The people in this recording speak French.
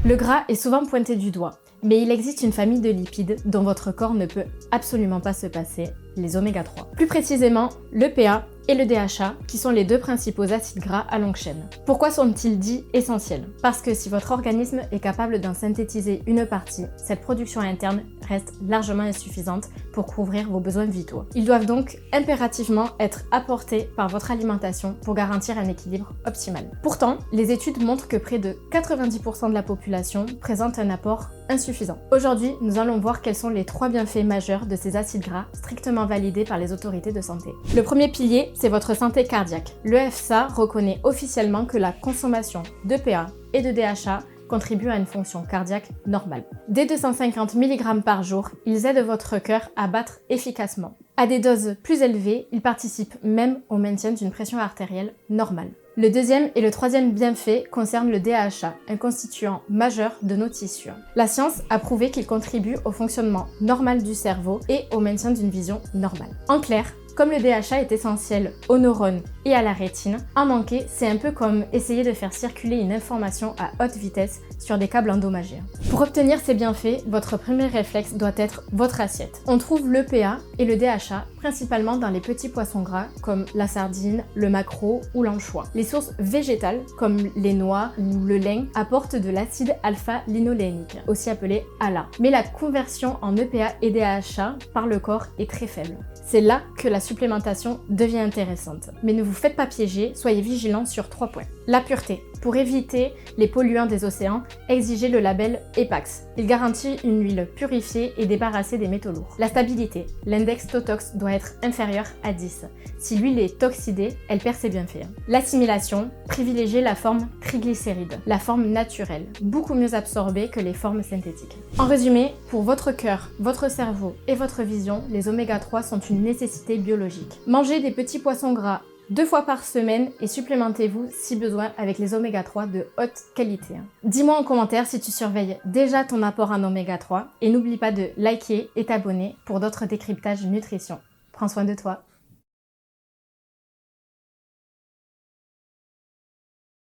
Le gras est souvent pointé du doigt, mais il existe une famille de lipides dont votre corps ne peut absolument pas se passer, les oméga 3. Plus précisément, l'EPA et le DHA, qui sont les deux principaux acides gras à longue chaîne. Pourquoi sont-ils dits essentiels? Parce que si votre organisme est capable d'en synthétiser une partie, cette production interne reste largement insuffisante pour couvrir vos besoins vitaux. Ils doivent donc impérativement être apportés par votre alimentation pour garantir un équilibre optimal. Pourtant, les études montrent que près de 90% de la population présente un apport insuffisant. Aujourd'hui, nous allons voir quels sont les 3 bienfaits majeurs de ces acides gras strictement validés par les autorités de santé. Le premier pilier, c'est votre santé cardiaque. Le EFSA reconnaît officiellement que la consommation d'EPA et de DHA contribue à une fonction cardiaque normale. Dès 250 mg par jour, ils aident votre cœur à battre efficacement. À des doses plus élevées, ils participent même au maintien d'une pression artérielle normale. Le deuxième et le troisième bienfait concernent le DHA, un constituant majeur de nos tissus. La science a prouvé qu'il contribue au fonctionnement normal du cerveau et au maintien d'une vision normale. En clair, comme le DHA est essentiel aux neurones et à la rétine, en manquer, c'est un peu comme essayer de faire circuler une information à haute vitesse sur des câbles endommagés. Pour obtenir ces bienfaits, votre premier réflexe doit être votre assiette. On trouve l'EPA et le DHA principalement dans les petits poissons gras comme la sardine, le maquereau ou l'anchois. Les sources végétales comme les noix ou le lin apportent de l'acide alpha-linolénique, aussi appelé ALA. Mais la conversion en EPA et DHA par le corps est très faible. C'est là que la supplémentation devient intéressante. Mais ne vous faites pas piéger, soyez vigilants sur 3 points. La pureté. Pour éviter les polluants des océans, exigez le label EPAX. Il garantit une huile purifiée et débarrassée des métaux lourds. La stabilité. L'index Totox doit être inférieur à 10. Si l'huile est oxydée, elle perd ses bienfaits. L'assimilation. Privilégiez la forme triglycéride, la forme naturelle, beaucoup mieux absorbée que les formes synthétiques. En résumé, pour votre cœur, votre cerveau et votre vision, les oméga 3 sont une nécessité biologique. Mangez des petits poissons gras 2 fois par semaine et supplémentez-vous si besoin avec les oméga 3 de haute qualité. Dis-moi en commentaire si tu surveilles déjà ton apport en oméga 3 et n'oublie pas de liker et t'abonner pour d'autres décryptages nutrition. Prends soin de toi.